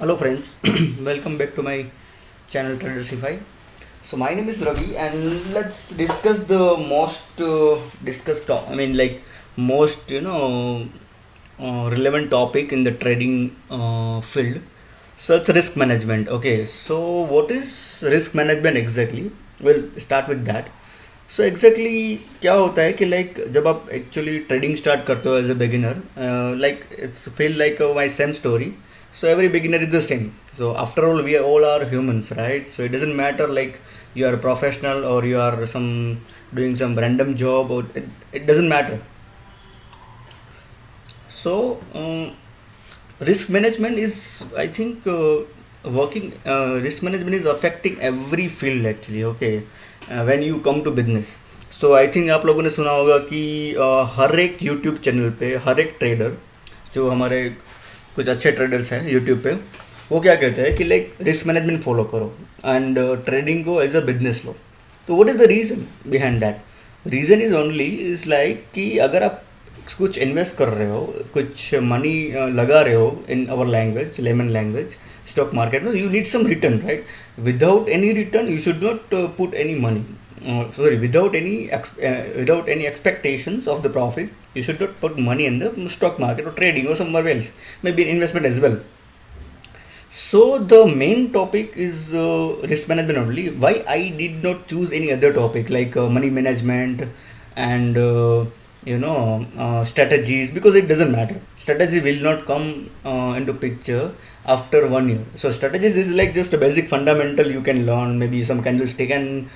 Hello friends, welcome back to my channel Tradersify. So my name is Ravi and let's discuss the most most relevant topic in the trading field. So it's risk management. Okay, so what is risk management exactly? We'll start with that. So exactly क्या होता है कि like जब आप actually trading start करते हो as a beginner like it's feel like my same story. So every beginner is the same. So after all, we all are humans, right? So it doesn't matter like you are a professional or you are some doing some random job or it doesn't matter. So risk management is, I think, working. Risk management is affecting every field actually. Okay, when you come to business. So I think आप लोगों ने सुना होगा कि हर एक YouTube channel पे हर एक trader जो हमारे कुछ अच्छे ट्रेडर्स हैं यूट्यूब पे वो क्या कहते हैं कि लाइक रिस्क मैनेजमेंट फॉलो करो एंड ट्रेडिंग को एज अ बिजनेस लो. तो what is the reason behind that? Reason is only is like कि अगर आप कुछ इन्वेस्ट कर रहे हो, कुछ मनी लगा रहे हो in our language, layman language, stock market में, you need some return, right? Without any return you should not put any money. Sorry, without any expectations of the profit, you should not put money in the stock market or trading or somewhere else, maybe in investment as well. So the main topic is risk management only. Why I did not choose any other topic like money management and strategies, because it doesn't matter. Strategy will not come into picture after 1 year. So strategies is like just a basic fundamental you can learn, maybe some candlestick and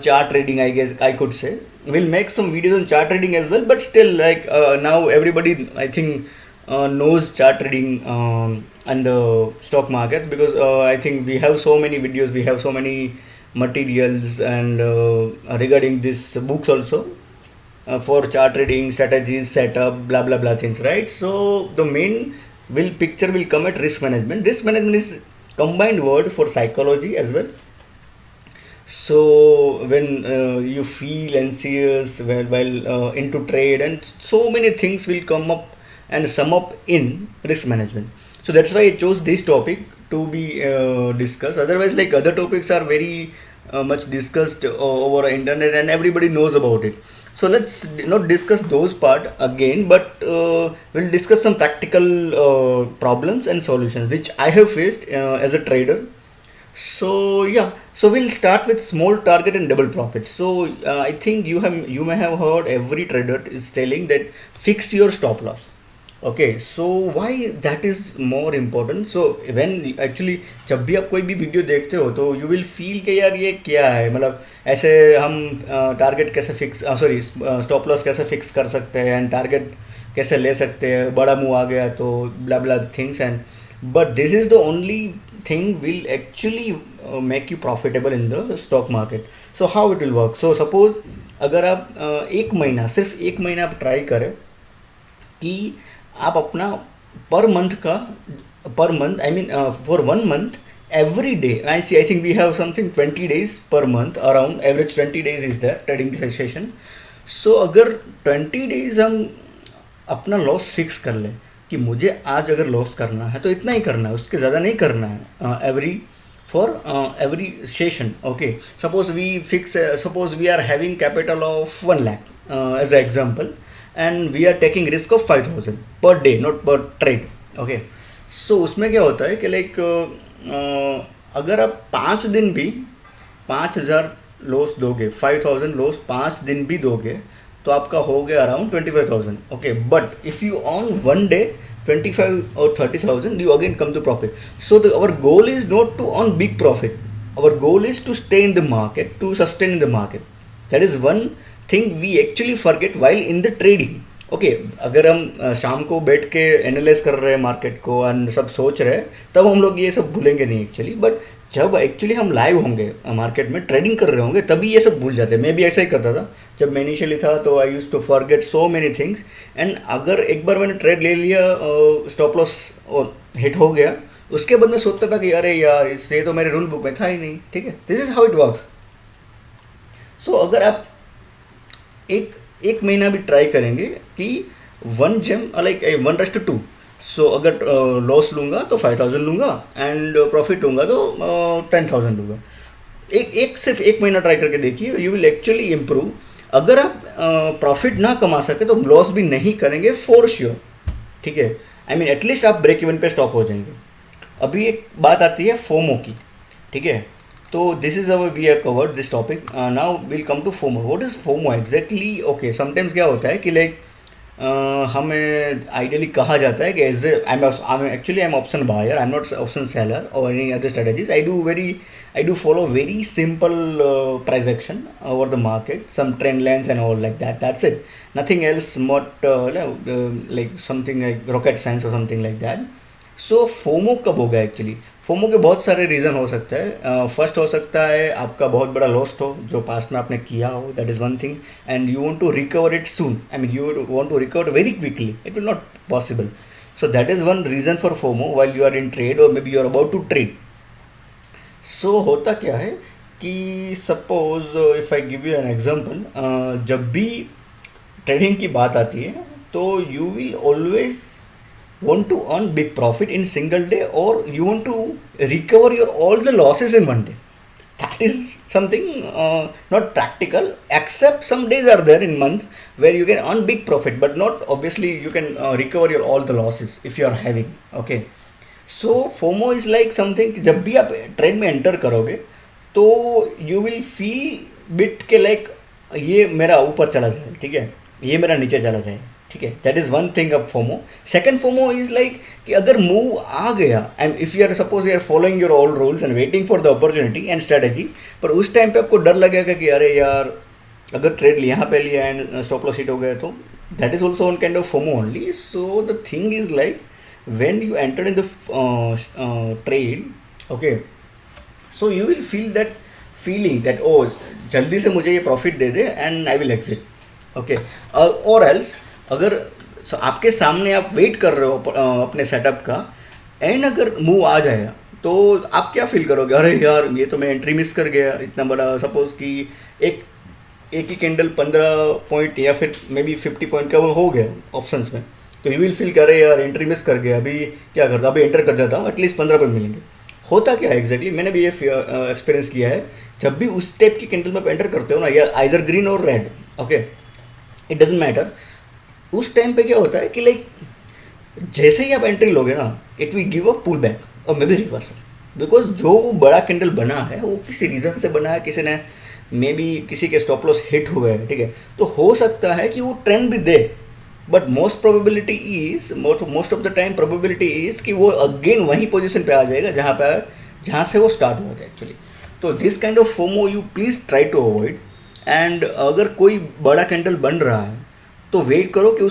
chart trading. I guess I could say we'll make some videos on chart trading as well, but still like now everybody I think knows chart trading and the stock markets, because I think we have so many videos, we have so many materials and regarding this books also for chart trading strategies, setup, blah blah blah things, right? So the main will picture will come at risk management. Risk management is combined word for psychology as well. So when you feel anxious while into trade, and so many things will come up and sum up in risk management. So that's why I chose this topic to be discussed. Otherwise, like other topics are very much discussed over internet and everybody knows about it. So let's not discuss those part again, but we'll discuss some practical problems and solutions which I have faced as a trader. So yeah, so we'll start with small target and double profit. So I think you may have heard every trader is telling that fix your stop loss. Okay, so why that is more important? So when actually जब भी आप कोई भी video देखते हो तो you will feel कि यार ये क्या है, मतलब ऐसे हम टारगेट कैसे फिक्स, सॉरी, स्टॉप लॉस कैसे फिक्स कर सकते हैं एंड टारगेट कैसे ले सकते हैं, बड़ा मुंह आ गया तो blah blah things. And but this is the only thing will actually make you profitable in the stock market. So how it will work? So suppose अगर आप एक महीना, सिर्फ एक महीना आप ट्राई करें कि आप अपना per month I mean for 1 month every day. I think we have something 20 days per month, around average 20 days is there trading session. So अगर 20 days हम अपना लॉस फिक्स कर लें कि मुझे आज अगर लॉस करना है तो इतना ही करना है, उसके ज़्यादा नहीं करना है every for every session. Okay, suppose we are having capital of 1 lakh as an example, and we are taking risk of 5,000 per day, not per trade. Okay, so उसमें क्या होता है कि लाइक अगर आप 5 दिन भी 5,000 लॉस दोगे, 5,000 लॉस 5 दिन भी दोगे तो आपका हो गया around 25,000. Okay, but if you on 1 day 25 or 30,000, you again come to profit. So our goal is not to earn big profit. Our goal is to stay in the market, to sustain in the market. That is one thing we actually forget while in the trading. Okay, अगर हम शाम को बैठ के analyse कर रहे हैं market को एंड सब सोच रहे हैं तब हम लोग ये सब भूलेंगे नहीं एक्चुअली. बट जब एक्चुअली हम लाइव होंगे मार्केट में ट्रेडिंग कर रहे होंगे तभी ये सब भूल जाते हैं. मैं भी ऐसा ही करता था जब मैं इनिशियली था, तो I use to forget so many things. And अगर एक बार मैंने ट्रेड ले लिया, स्टॉप लॉस हिट हो गया, उसके बाद मैं सोचता था कि अरे यार इससे तो मेरे रूल बुक में था ही नहीं. ठीक है, this is how it works. So अगर आप एक एक महीना भी ट्राई करेंगे कि 1 जेम लाइक 1:2. सो अगर लॉस लूँगा तो 5,000 लूँगा, एंड प्रॉफिट लूँगा तो 10,000 लूँगा। एक सिर्फ एक महीना ट्राई करके देखिए, यू विल एक्चुअली इम्प्रूव। अगर आप प्रॉफिट ना कमा सके तो लॉस भी नहीं करेंगे फॉर श्योर, ठीक है। आई मीन एटलीस्ट आप ब्रेक इवन पे स्टॉप हो जाएंगे। अभी एक बात आती है फोमो की, ठीक है। तो this is our we have covered this topic, now will come to FOMO. What is FOMO exactly? Okay, sometimes क्या होता है कि लाइक हमें आइडियली कहा जाता है कि as I am option buyer, I am not option seller और any other strategies. I do follow very simple price action over the market, some trend lines and all like that, that's it, nothing else, not like something like rocket science और something like that. So FOMO कब होगा actually? FOMO के बहुत सारे reason हो सकते हैं। First हो सकता है आपका बहुत बड़ा लॉस्ट हो जो पास्ट में आपने किया हो, that is one thing, and you want to recover it soon, I mean you want to recover very quickly, it will not possible. So that is one reason for FOMO while you are in trade और maybe you are about to trade. So होता क्या है कि suppose if I give you an example, जब भी trading की बात आती है तो you will always want to earn big profit in single day, or you want to recover your all the losses in one day. That is something not practical, except some days are there in month where you can earn big profit, but not obviously you can recover your all the losses if you are having, okay. So FOMO is like something, जब भी आप trade में enter करोगे तो you will feel bit के like ये मेरा ऊपर चला जाए, ठीक है, ये मेरा नीचे चला जाए, ठीक है। That is one thing of FOMO. Second FOMO is like कि अगर मूव आ गया and if you are suppose you are following your all rules and waiting for the opportunity and strategy, पर उस टाइम पे आपको डर लगेगा कि अरे यार अगर ट्रेड यहाँ पे लिया एंड स्टॉप लॉस हिट हो गया तो that is also one kind of FOMO only. So the thing is like when you enter in the trade, okay, so you will feel that feeling that oh जल्दी से मुझे ये profit दे दे and I will exit, okay. और else अगर आपके सामने आप वेट कर रहे हो अपने सेटअप का एंड अगर मूव आ जाएगा तो आप क्या फील करोगे? अरे यार ये तो मैं एंट्री मिस कर गया इतना बड़ा, सपोज कि एक ही कैंडल 15 पॉइंट या फिर मे बी 50 पॉइंट का वो हो गया ऑप्शंस में, तो यू विल फील करे यार एंट्री मिस कर गया, अभी क्या करता, अभी एंटर कर जाता हूँ, एटलीस्ट 15 पॉइंट मिलेंगे। होता क्या है एग्जैक्टली, मैंने भी ये एक्सपीरियंस किया है, जब भी उस टाइप की कैंडल में आप एंटर करते हो ना, या आइदर ग्रीन और red, okay, it doesn't matter, उस टाइम पे क्या होता है कि लाइक जैसे ही आप एंट्री लोगे ना, it will give a pull back और मे बी रिवर्सल, बिकॉज जो वो बड़ा कैंडल बना है वो किसी रीज़न से बना है, किसी ने मे बी किसी के स्टॉप लॉस हिट हुए हैं, ठीक है, तो हो सकता है कि वो ट्रेंड भी दे, but most probability is most of the time probability is कि वो अगेन वही पोजीशन पे आ जाएगा जहाँ से वो स्टार्ट हुआ था एक्चुअली। तो this kind of FOMO you please try to avoid. And अगर कोई बड़ा कैंडल बन रहा है तो वेट करो कि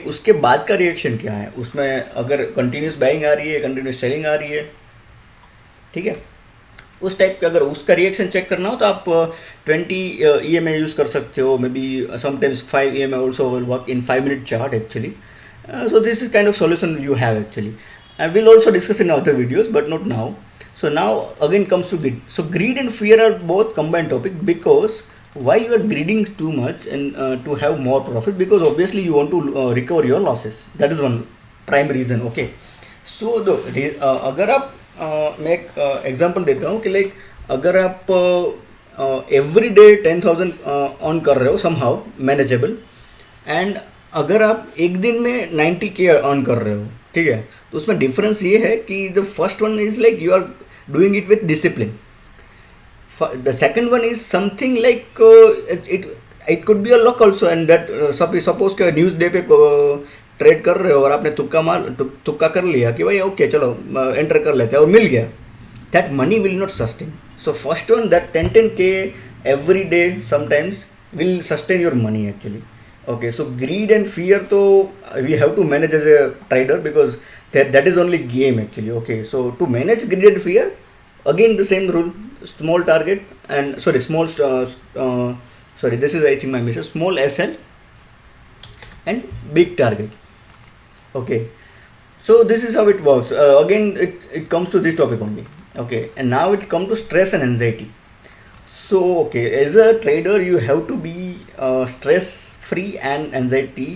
उसके बाद का रिएक्शन क्या है, उसमें अगर कंटिन्यूस बाइंग आ रही है, कंटिन्यूस सेलिंग आ रही है, ठीक है, उस टाइप का अगर उसका रिएक्शन चेक करना हो तो आप 20 EMA यूज़ कर सकते हो, may be sometimes 5 EMA also will work in 5 minute chart actually. So this is kind of solution you have actually, and we'll also discuss in other videos but not now. So now again comes to greed. So greed and fear are both combined topic, because why you are greeding too much and to have more profit, because obviously you want to recover your losses, that is one prime reason, okay. So अगर आप मैं एक example देता हूँ कि like अगर आप every day 10,000 on कर रहे हो समहाउ मैनेजेबल, एंड अगर आप एक दिन में 90K अर्न कर रहे हो, ठीक है, तो उसमें डिफरेंस ये है कि the first one is like you are doing it with discipline, the second one is something like it could be a luck also, and that suppose के न्यूज़ डे पे ट्रेड कर रहे हो और आपने तुक्का कर लिया कि भाई ओके चलो एंटर कर लेते हैं और मिल गया, that money will not sustain. So first one that 10K every day sometimes will sustain your money actually, okay. So greed and fear तो we have to manage as a trader, because that is only game actually, okay. So to manage greed and fear, again the same rule, small target and sorry this is I think my mistake, small SL and big target, okay. So this is how it works. Again it comes to this topic only, okay. And now it comes to stress and anxiety. So okay, as a trader you have to be stress free and anxiety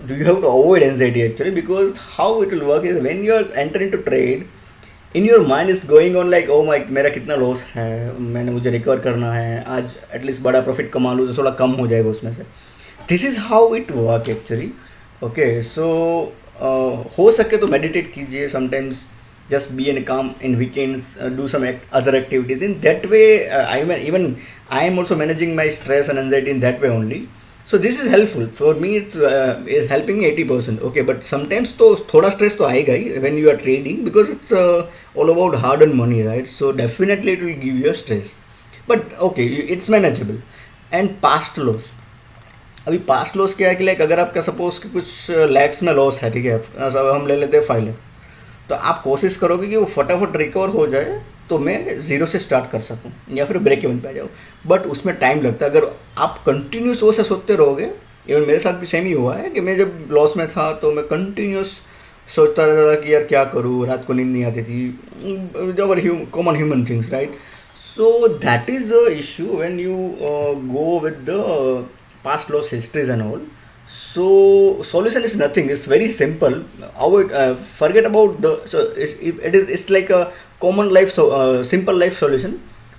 do you have to avoid anxiety actually, because how it will work is when you are entering into trade, in your mind is going on like, oh my, मेरा कितना loss है, मैंने मुझे recover करना है, आज at least बड़ा profit कमा लूँ तो थोड़ा कम हो जाएगा उसमें से. This is how it work actually. Okay, so हो सके तो मेडिटेट कीजिए sometimes, just be in calm in weekends, do some other activities in that way. I am also managing my stress and anxiety in that way only. So this is helpful for me. It's is helping me 80%. Okay, but sometimes तो थोड़ा stress तो आएगा ही when you are trading, because it's all about hard earned money, right? So definitely it will give you a stress, but okay, it's manageable. And past loss, अभी past loss क्या है कि like अगर आपका suppose कि कुछ लैक्स में loss है, ठीक है, हम ले लेते हैं 5 लाख, तो आप कोशिश करोगे कि वो फटाफट रिकवर हो जाए तो मैं ज़ीरो से स्टार्ट कर सकूं या फिर ब्रेक इवन पे आ जाऊँ. बट उसमें टाइम लगता है. अगर आप कंटिन्यूस वो से सोचते रहोगे, इवन मेरे साथ भी सेम ही हुआ है कि मैं जब लॉस में था तो मैं कंटिन्यूस सोचता रहता था कि यार क्या करूँ, रात को नींद नहीं आती थी, जो common human things, right. So that is a issue when you go with the past loss histories and all. So solution is nothing, it's very simple. Forget about the, so it's like a common life, so simple life solution.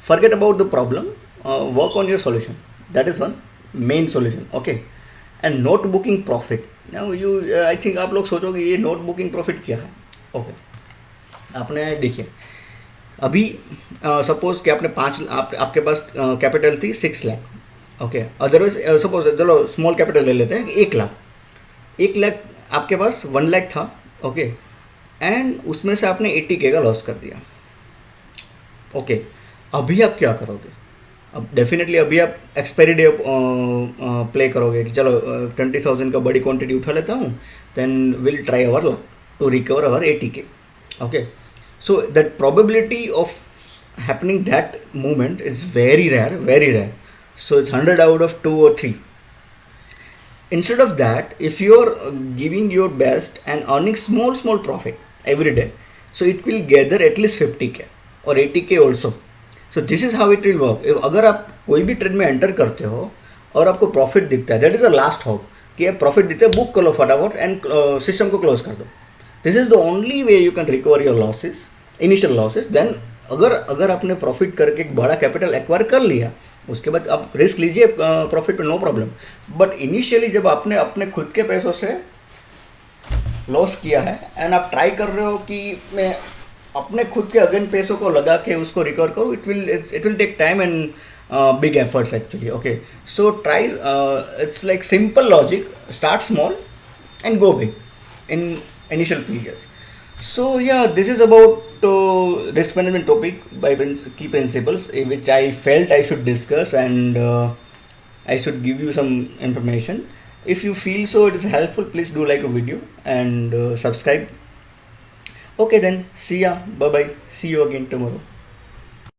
Forget about the problem, work on your solution. That is one main solution. Okay. And note booking profit. Now you I think आप लोग सोचोगे ये note booking profit क्या है. Okay, आपने देखिए अभी suppose कि आपने आपके पास कैपिटल थी 6 लाख. ओके, अदरवाइज सपोज चलो स्मॉल कैपिटल ले लेते हैं, 1 लाख आपके पास 1 लाख था. ओके, एंड उसमें से आपने 80K का लॉस कर दिया. ओके, अभी आप क्या करोगे? अब डेफिनेटली अभी आप एक्सपायरी डे प्ले करोगे कि चलो 20,000 का बड़ी क्वांटिटी उठा लेता हूँ, then will try our luck to recover our 80K. Okay, so that probability of happening that movement is very rare. So it's 100 out of 2 or 3. Instead of that, if you're giving your best and earning small profit every day, so it will gather at least 50K or 80K also. So this is how it will work. अगर आप कोई भी trade में enter करते हो और आपको profit दिखता है, that is the last hope कि आप प्रॉफिट दिखते हैं, बुक कर लो फटाफट एंड सिस्टम को क्लोज कर दो. This is the only way you can recover your losses, initial losses. Then अगर आपने प्रॉफिट करके एक बड़ा कैपिटल एक्वायर कर लिया, उसके बाद आप रिस्क लीजिए प्रॉफिट पे, नो प्रॉब्लम. बट इनिशियली जब आपने अपने खुद के पैसों से लॉस किया है एंड आप ट्राई कर रहे हो कि मैं अपने खुद के अगेन पैसों को लगा के उसको रिकवर करूँ, it will take time and big efforts actually. Okay, so try, it's like simple logic, start small and go big in initial periods. So yeah, this is about risk management topic by key principles which I felt I should discuss, and I should give you some information. If you feel so it is helpful, please do like a video and subscribe. Okay then, see ya, bye bye, see you again tomorrow.